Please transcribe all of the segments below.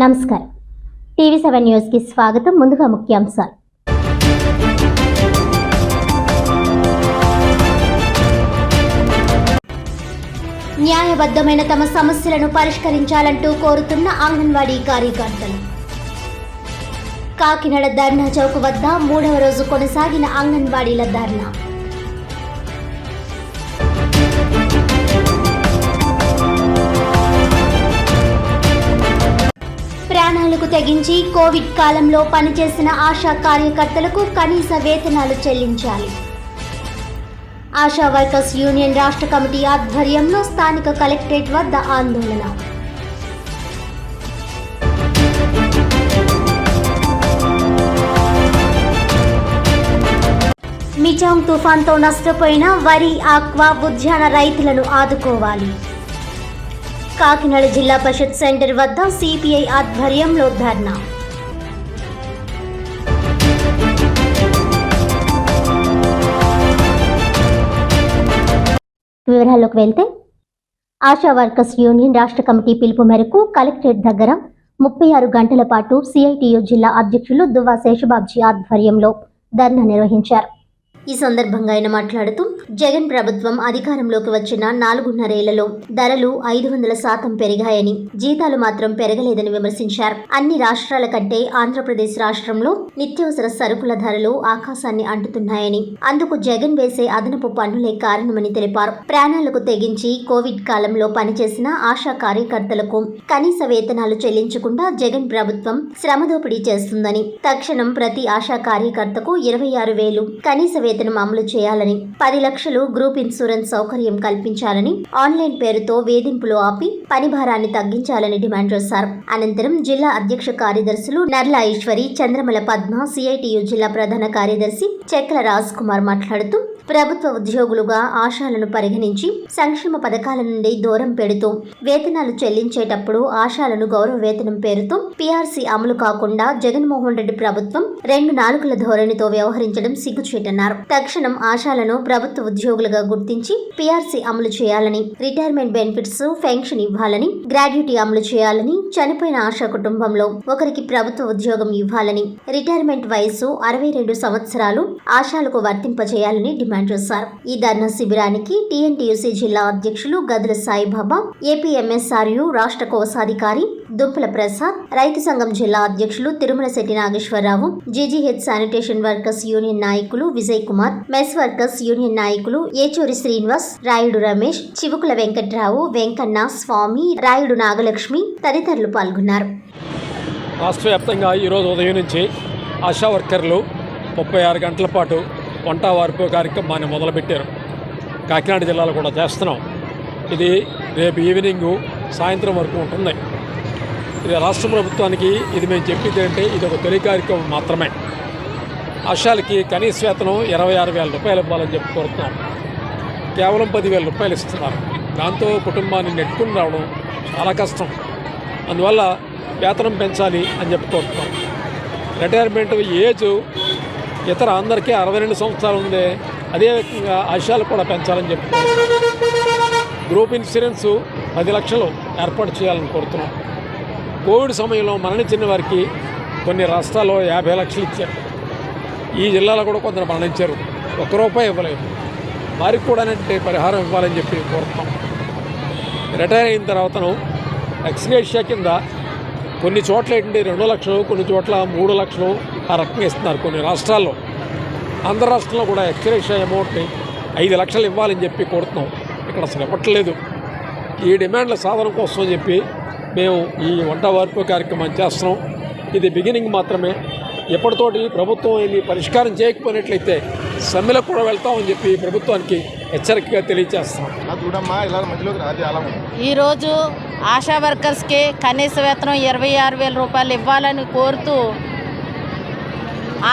నమస్కారం. టీవీ7 న్యూస్ కి స్వాగతం. ముందుగా ముఖ్యాంశాలు. న్యాయబద్ధమైన తమ సమస్యలను పరిష్కరించాలంటూ కోరుతున్న అంగన్వాడీ కార్యకర్తలు. కాకినాడ ధర్నా చౌక్ వద్ద 3వ రోజు కొనసాగిన అంగన్వాడీల ధర్నా. ప్రాణాలకు తెగించి కోవిడ్ కాలంలో పనిచేసిన ఆశా కార్యకర్తలకు కనీస వేతనాలు చెల్లించాలి. ఆశా వర్కర్స్ యూనియన్ రాష్ట్ర కమిటీ ఆధ్వర్యంలో స్థానిక కలెక్టరేట్ వద్ద ఆందోళన. మిచాంగ్ తుఫాన్తో నష్టపోయిన వరి, ఆక్వా, ఉద్యాన రైతులను ఆదుకోవాలి. కాకినాడ జిల్లా పరిషత్ సెంటర్ వద్ద సిపిఐ ఆధ్వర్యంలో ధర్నా. వివరాల్లోకి వెళ్తే, ఆశా వర్కర్స్ యూనియన్ రాష్ట్ర కమిటీ పిలుపు మేరకు కలెక్టరేట్ దగ్గర 36 గంటల పాటు సిఐటియు జిల్లా అధ్యక్షులు దువ్వా శేషబాబ్జీ ఆధ్వర్యంలో ధర్నా నిర్వహించారు. ఈ సందర్భంగా ఆయన మాట్లాడుతూ, జగన్ ప్రభుత్వం అధికారంలోకి వచ్చిన 4.5 ఏళ్లలో ధరలు 500% పెరిగాయని, జీతాలు మాత్రం పెరగలేదని విమర్శించారు. అన్ని రాష్ట్రాల కంటే ఆంధ్రప్రదేశ్ రాష్ట్రంలో నిత్యావసర సరుకుల ధరలు ఆకాశాన్ని అంటుతున్నాయని, అందుకు జగన్ వేసే అదనపు పన్నులే కారణమని తెలిపారు. ప్రాణాలకు తెగించి కోవిడ్ కాలంలో పనిచేసిన ఆశా కార్యకర్తలకు కనీస వేతనాలు చెల్లించకుండా జగన్ ప్రభుత్వం శ్రమదోపిడీ చేస్తుందని, తక్షణం ప్రతి ఆశా కార్యకర్తకు 26,000 కనీస వేతనం అమలు చేయాలని, 10 లక్షలు గ్రూప్ ఇన్సూరెన్స్ సౌకర్యం కల్పించాలని, ఆన్లైన్ పేరుతో వేధింపులు ఆపి పని భారాన్ని తగ్గించాలని డిమాండ్ చేశారు. అనంతరం జిల్లా అధ్యక్ష కార్యదర్శులు నర్ల ఈశ్వరి, చంద్రమల పద్మ, సిఐటియు జిల్లా ప్రధాన కార్యదర్శి చెక్కల రాజ్ కుమార్ మాట్లాడుతూ, ప్రభుత్వ ఉద్యోగులుగా ఆశాలను పరిగణించి సంక్షేమ పథకాల నుండి దూరం పెడుతూ వేతనాలు చెల్లించేటప్పుడు ఆశాలను గౌరవ వేతనం పేరుతో పిఆర్సీ అమలు కాకుండా జగన్మోహన్ రెడ్డి ప్రభుత్వం 2 నాలుకల ధోరణితో వ్యవహరించడం సిగ్గుచేటన్నారు. తక్షణం ఆశాలను ప్రభుత్వ ఉద్యోగులుగా గుర్తించి పిఆర్సీ అమలు చేయాలని, రిటైర్మెంట్ బెనిఫిట్స్, పెన్షన్ ఇవ్వాలని, గ్రాడ్యుటీ అమలు చేయాలని, చనిపోయిన ఆశా కుటుంబంలో ఒకరికి ప్రభుత్వ ఉద్యోగం ఇవ్వాలని, రిటైర్మెంట్ వయసు 62 సంవత్సరాలు ఆశాలకు వర్తింపజేయాలని డిమాండ్ చేశారు. ఈ ధర్నా శిబిరానికి టీఎన్టీయూసీ జిల్లా అధ్యక్షులు గదుల సాయిబాబా, ఏపీఎంఎస్ఆర్యు రాష్ట్ర కోశాధికారి దుంపల ప్రసాద్, రైతు సంఘం జిల్లా అధ్యక్షులు Tirumala Shetty Nageswararao, GGH sanitation workers union నాయకులు Vijay Kumar, mess workers union నాయకులు ఏచూరి శ్రీనివాస్, రాయుడు రమేష్, చివుకుల వెంకట్రావు, వెంకన్న, స్వామి, రాయుడు నాగలక్ష్మి తదితరులు పాల్గొన్నారు. రాష్ట్ర వ్యాప్తంగా ఈరోజు ఉదయం నుంచి ఆశా వర్కర్లు 36 గంటల పాటు వంట వార్పు కార్యక్రమాన్ని మొదలుపెట్టారు. కాకినాడ జిల్లాలో కూడా చేస్తున్నాం. ఇది రేపు ఈవినింగు సాయంత్రం వరకు ఉంటుంది. ఇది రాష్ట్ర ప్రభుత్వానికి ఇది మేము చెప్పింది అంటే ఇది ఒక తొలి కార్యక్రమం మాత్రమే. ఆశాలకి కనీస వేతనం 26,000 రూపాయలు ఇవ్వాలని చెప్పి కోరుతున్నాం. కేవలం 10,000 రూపాయలు ఇస్తున్నారు. దాంతో కుటుంబాన్ని నెట్టుకుని రావడం చాలా కష్టం. అందువల్ల వేతనం పెంచాలి అని చెప్పి కోరుతున్నాం. రిటైర్మెంట్ ఏజ్ ఇతర అందరికీ 62 సంవత్సరాలు ఉంది. అదే విధంగా ఆశాలు కూడా పెంచాలని చెప్పి గ్రూప్ ఇన్సూరెన్స్ 10 లక్షలు ఏర్పాటు చేయాలని కోరుతున్నాం. కోవిడ్ సమయంలో మరణించిన వారికి కొన్ని రాష్ట్రాల్లో 50 లక్షలు ఇచ్చారు. ఈ జిల్లాలో కూడా కొందరు మరణించారు, ₹1 ఇవ్వలేదు. వారికి కూడా పరిహారం ఇవ్వాలని చెప్పి కోరుతున్నాం. రిటైర్ అయిన తర్వాతను ఎక్స్గ్రేషియా కింద కొన్ని చోట్ల ఏంటంటే 2 లక్షలు, కొన్ని చోట్ల 3 లక్షలు ఆ రకంగా ఇస్తున్నారు. కొన్ని రాష్ట్రాల్లో, ఆంధ్ర రాష్ట్రంలో కూడా ఎక్స్గ్రేషియా అమౌంట్ని 5 లక్షలు ఇవ్వాలని చెప్పి కోరుతున్నాం. ఇక్కడ అసలు ఇవ్వట్లేదు. ఈ డిమాండ్ల సాధన కోసం చెప్పి మేము ఈ వంట వార్పు కార్యక్రమం చేస్తున్నాం. ఇది బిగినింగ్ మాత్రమే. ఎప్పటితోటి ప్రభుత్వం ఇది పరిష్కారం చేయకపోయినట్లయితే సమ్మెలకు కూడా వెళ్తామని చెప్పి ప్రభుత్వానికి హెచ్చరికగా తెలియజేస్తాం. ఈరోజు ఆశా వర్కర్స్కి కనీస వేతనం 26,000 రూపాయలు ఇవ్వాలని కోరుతూ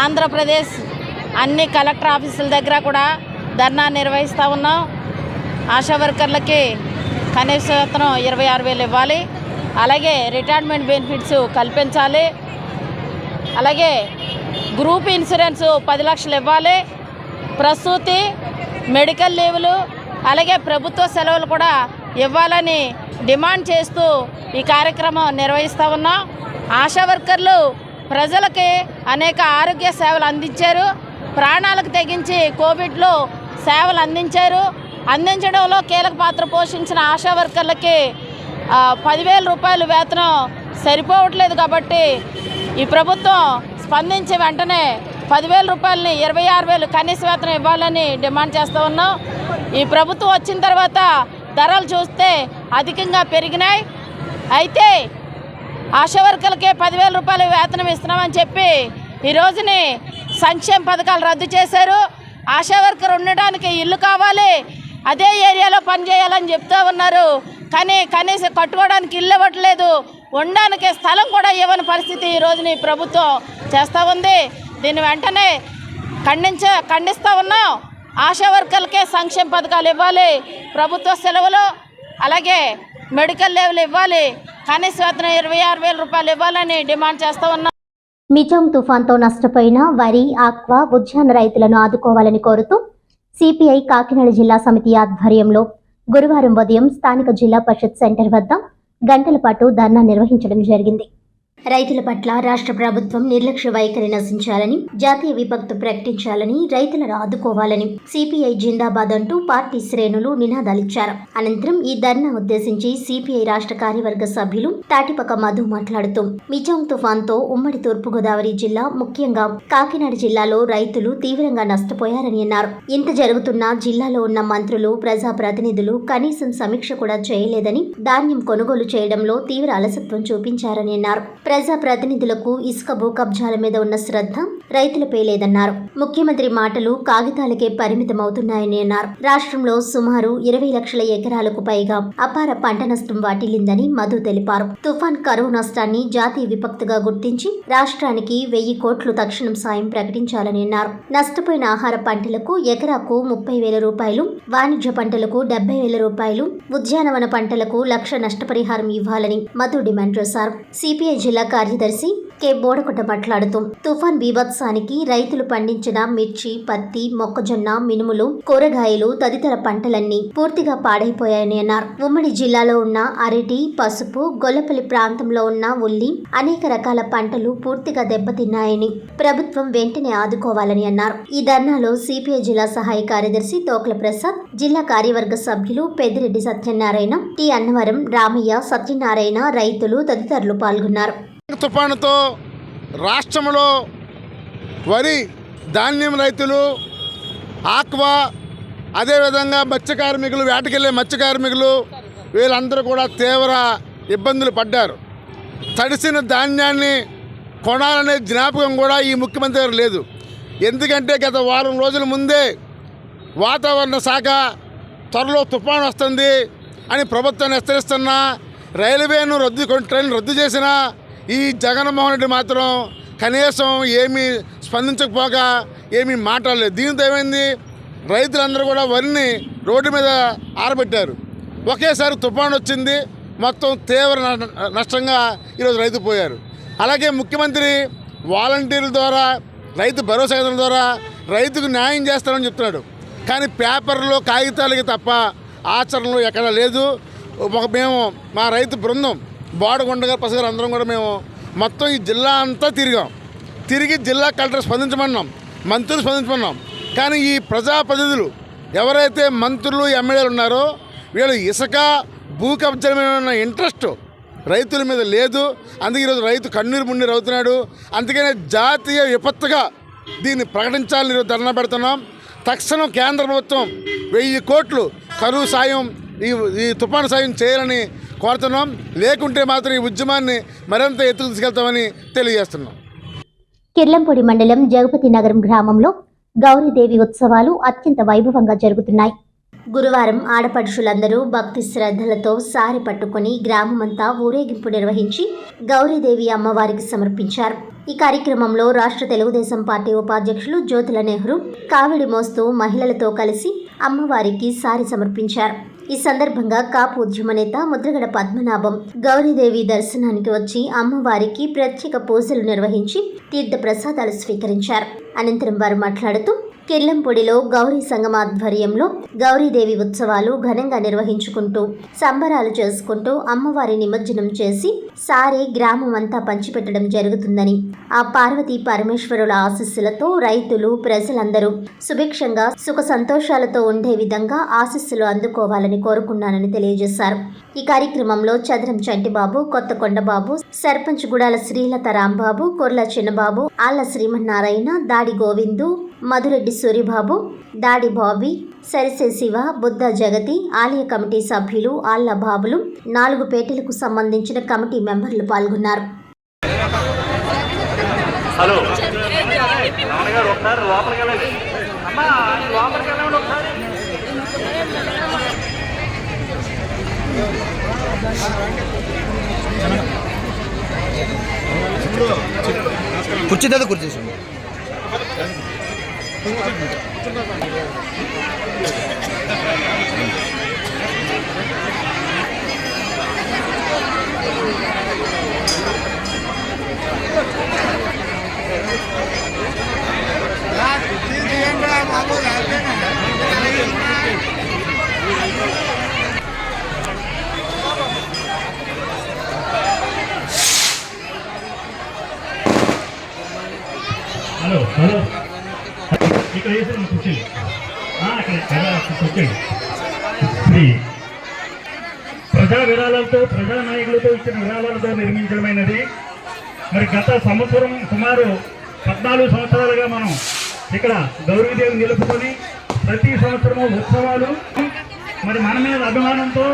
ఆంధ్రప్రదేశ్ అన్ని కలెక్టర్ ఆఫీసుల దగ్గర కూడా ధర్నా నిర్వహిస్తూ ఉన్నాం. ఆశా వర్కర్లకి కనీస వేతనం 26,000 ఇవ్వాలి. అలాగే రిటైర్మెంట్ బెనిఫిట్స్ కల్పించాలి. అలాగే గ్రూప్ ఇన్సూరెన్స్ 10 లక్షలు ఇవ్వాలి. ప్రసూతి, మెడికల్ లీవులు, అలాగే ప్రభుత్వ సెలవులు కూడా ఇవ్వాలని డిమాండ్ చేస్తూ ఈ కార్యక్రమం నిర్వహిస్తూ ఉన్నాం. ఆశా వర్కర్లు ప్రజలకి అనేక ఆరోగ్య సేవలు అందించారు. ప్రాణాలకు తెగించి కోవిడ్లో సేవలు అందించడంలో కీలక పాత్ర పోషించిన ఆశా వర్కర్లకి 10,000 రూపాయలు వేతనం సరిపోవట్లేదు. కాబట్టి ఈ ప్రభుత్వం స్పందించి వెంటనే 10,000 రూపాయలని 26,000 కనీస వేతనం ఇవ్వాలని డిమాండ్ చేస్తూ ఉన్నాం. ఈ ప్రభుత్వం వచ్చిన తర్వాత ధరలు చూస్తే అధికంగా పెరిగినాయి. అయితే ఆశా వర్కర్లకే 10,000 రూపాయల వేతనం ఇస్తున్నామని చెప్పి ఈ రోజుని సంక్షేమ పథకాలు రద్దు చేశారు. ఆశా వర్కర్ ఉండడానికి ఇల్లు కావాలి, అదే ఏరియాలో పనిచేయాలని చెప్తూ ఉన్నారు. కానీ కనీసం కట్టుకోవడానికి ఇల్లు ఇవ్వట్లేదు, ఉండడానికి స్థలం కూడా ఇవ్వని పరిస్థితి ఈ రోజుని ప్రభుత్వం చేస్తూ ఉంది. దీన్ని వెంటనే ఖండిస్తూ ఉన్నాం. ఆశా వర్కర్లకే సంక్షేమ పథకాలు ఇవ్వాలి, ప్రభుత్వ సెలవులు అలాగే మెడికల్ లీవ్లు ఇవ్వాలి, కనీస వేతనం 26,000 రూపాయలు ఇవ్వాలని డిమాండ్ చేస్తూ ఉన్నాం. మిజాం తుఫాన్తో నష్టపోయిన వరి, ఆక్వా, ఉద్యాన రైతులను ఆదుకోవాలని కోరుతూ సిపిఐ కాకినాడ జిల్లా సమితి ఆధ్వర్యంలో గురువారం ఉదయం స్థానిక జిల్లా పరిషత్ సెంటర్ వద్ద గంటల పాటు ధర్నా నిర్వహించడం జరిగింది. రైతుల పట్ల రాష్ట్ర ప్రభుత్వం నిర్లక్ష్య వైఖరి నశించాలని, జాతీయ విపత్తు ప్రకటించాలని, రైతులను ఆదుకోవాలని సిపిఐ జిందాబాద్ అంటూ పార్టీ శ్రేణులు నినాదాలిచ్చారు. అనంతరం ఈ ధర్నా ఉద్దేశించి సిపిఐ రాష్ట్ర కార్యవర్గ సభ్యులు తాటిపక మధు మాట్లాడుతూ మిజాం తుఫాన్తో ఉమ్మడి తూర్పుగోదావరి జిల్లా, ముఖ్యంగా కాకినాడ జిల్లాలో రైతులు తీవ్రంగా నష్టపోయారని అన్నారు. ఇంత జరుగుతున్నా జిల్లాలో ఉన్న మంత్రులు, ప్రజాప్రతినిధులు కనీసం సమీక్ష కూడా చేయలేదని, ధాన్యం కొనుగోలు చేయడంలో తీవ్ర అలసత్వం చూపించారని అన్నారు. ప్రజాప్రతినిధులకు ఇసుక భూ కబ్జాల మీద ఉన్న శ్రద్ధ రైతులపై లేదన్నారు. ముఖ్యమంత్రి మాటలు కాగితాలకే పరిమితమవుతున్నాయని అన్నారు. రాష్ట్రంలో సుమారు 20 లక్షల ఎకరాలకు పైగా అపార పంట నష్టం వాటిల్లిందని మధు తెలిపారు. తుఫాన్ కరువు నష్టాన్ని జాతీయ విపత్తుగా గుర్తించి రాష్ట్రానికి 1,000 కోట్లు తక్షణం సాయం ప్రకటించాలని అన్నారు. నష్టపోయిన ఆహార పంటలకు ఎకరాకు 30,000 రూపాయలు, వాణిజ్య పంటలకు 70,000 రూపాయలు, ఉద్యానవన పంటలకు 1,00,000 నష్టపరిహారం ఇవ్వాలని మధు డిమాండ్ చేశారు. సిపిఐ జిల్లా కార్యదర్శి కె బోడకొట్ట మాట్లాడుతూ తుఫాన్ బీభత్సానికి రైతులు పండించిన మిర్చి, పత్తి, మొక్కజొన్న, మినుములు, కూరగాయలు తదితర పంటలన్నీ పూర్తిగా పాడైపోయాయని అన్నారు. ఉమ్మడి జిల్లాలో ఉన్న అరటి, పసుపు, గొల్లపల్లి ప్రాంతంలో ఉన్న ఉల్లి, అనేక రకాల పంటలు పూర్తిగా దెబ్బతిన్నాయని ప్రభుత్వం వెంటనే ఆదుకోవాలని అన్నారు. ఈ ధర్నాలో సిపిఐ జిల్లా సహాయ కార్యదర్శి తోకల ప్రసాద్, జిల్లా కార్యవర్గ సభ్యులు పెద్దిరెడ్డి సత్యనారాయణ, టి అన్నవరం, రామయ్య, సత్యనారాయణ, రైతులు తదితరులు పాల్గొన్నారు. తుఫానుతో రాష్ట్రంలో వరి, ధాన్యం రైతులు, ఆక్వా, అదేవిధంగా మత్స్య కార్మికులు, వేటకెళ్ళే మత్స్య కార్మికులు వీళ్ళందరూ కూడా తీవ్ర ఇబ్బందులు పడ్డారు. తడిసిన ధాన్యాన్ని కొనాలనే జ్ఞాపకం కూడా ఈ ముఖ్యమంత్రి గారు లేదు. ఎందుకంటే గత వారం రోజుల ముందే వాతావరణ శాఖ త్వరలో తుఫాను వస్తుంది అని ప్రభుత్వాన్ని హెచ్చరిస్తున్నా, ట్రైన్ రద్దు చేసిన ఈ జగన్మోహన్ రెడ్డి మాత్రం కనీసం ఏమీ స్పందించకపోగా ఏమీ మాట్లాడలేదు. దీంతో ఏమైంది, రైతులందరూ కూడా వరిని రోడ్డు మీద ఆరబెట్టారు. ఒకేసారి తుఫాను వచ్చింది, మొత్తం తీవ్ర నష్టంగా ఈరోజు రైతు పోయారు. అలాగే ముఖ్యమంత్రి వాలంటీర్ల ద్వారా, రైతు భరోసా కేంద్రం ద్వారా రైతుకు న్యాయం చేస్తారని చెప్తున్నాడు. కానీ పేపర్లో కాగితాలకి తప్ప ఆచరణలో ఎక్కడా లేదు. మేము మా రైతు బృందం బోడగొండ గారు, ప్రసాద్ గారు అందరం కూడా మేము మొత్తం ఈ జిల్లా అంతా తిరిగి జిల్లా కలెక్టర్ స్పందించమన్నాం, మంత్రులు స్పందించమన్నాం. కానీ ఈ ప్రజాప్రతినిధులు ఎవరైతే మంత్రులు, ఎమ్మెల్యేలు ఉన్నారో వీళ్ళు ఇసుక, భూ కబ్జాల మీద ఉన్న ఇంట్రెస్ట్ రైతుల మీద లేదు. అందుకే ఈరోజు రైతు కన్నీరు మున్నీరు అవుతున్నాడు. అందుకనే జాతీయ విపత్తుగా దీన్ని ప్రకటించాలని ఈరోజు ధర్నా పెడుతున్నాం. తక్షణం కేంద్ర ప్రభుత్వం 1,000 కోట్లు కరువు సాయం, ఈ తుఫాను సాయం చేయాలని కోరుతున్నాం. లేకుంటే మాత్రం ఈ ఉద్యమాన్ని మరింత ఎత్తుకు తీసుకెళ్తామని తెలియజేస్తున్నాం. కిర్లంపూడి మండలం జగపతి నగరం గ్రామంలో గౌరీదేవి ఉత్సవాలు అత్యంత వైభవంగా జరుగుతున్నాయి. గురువారం ఆడపడుచులందరూ భక్తి శ్రద్ధలతో సారి పట్టుకుని గ్రామమంతా ఊరేగింపు నిర్వహించి గౌరీదేవి అమ్మవారికి సమర్పించారు. ఈ కార్యక్రమంలో రాష్ట్ర తెలుగుదేశం పార్టీ ఉపాధ్యక్షులు జ్యోతుల నెహ్రూ కావిడి మోస్తూ మహిళలతో కలిసి అమ్మవారికి సారి సమర్పించారు. ఈ సందర్భంగా కాపు ఉద్యమ నేత ముద్రగడ పద్మనాభం గౌరీదేవి దర్శనానికి వచ్చి అమ్మవారికి ప్రత్యేక పూజలు నిర్వహించి తీర్థ ప్రసాదాలు స్వీకరించారు. అనంతరం వారు మాట్లాడుతూ కిర్లంపూడిలో గౌరీ సంఘం ఆధ్వర్యంలో గౌరీదేవి ఉత్సవాలు ఘనంగా నిర్వహించుకుంటూ సంబరాలు చేసుకుంటూ అమ్మవారి నిమజ్జనం చేసి సారే గ్రామం అంతా పంచిపెట్టడం జరుగుతుందని, ఆ పార్వతీ పరమేశ్వరుల ఆశీస్సులతో రైతులు ప్రజలందరూ సుభిక్షంగా సుఖ సంతోషాలతో ఉండే విధంగా ఆశీస్సులు అందుకోవాలని కోరుకున్నానని తెలియజేశారు. ఈ కార్యక్రమంలో చదరం చంటిబాబు, కొత్తకొండబాబు, సర్పంచ్ గుడాల శ్రీలత రాంబాబు, కొర్ల చిన్నబాబు, ఆళ్ల శ్రీమన్నారాయణ, దాడి గోవిందు, మధురెడ్డి సూరిబాబు, దాడి బాబీ, సరిసే శివ, బుద్ధ జగతి, ఆలయ కమిటీ సభ్యులు, ఆళ్ల బాబులు, 4 పేటలకు సంబంధించిన కమిటీ మెంబర్లు పాల్గొన్నారు. హలో నాన్నగారు ఒకసారి లోపలికి వెళ్ళండి అమ్మా, లోపలికి వెళ్ళండి ఒకసారి. కుర్చీ కుర్చీ హలో హలో ఇక్కడ వేసాను కూర్చోండి, అక్కడ కూర్చోండి. శ్రీ ప్రజా విరాళాలతో, ప్రజా నాయకులతో ఇచ్చిన విరాళాలతో నిర్మించడమైనది. మరి గత సంవత్సరం సుమారు 14 సంవత్సరాలుగా మనం ఇక్కడ గౌరీదేవి నిలుపుకొని ప్రతి సంవత్సరము ఉత్సవాలు, మరి మన మీద అభిమానంతో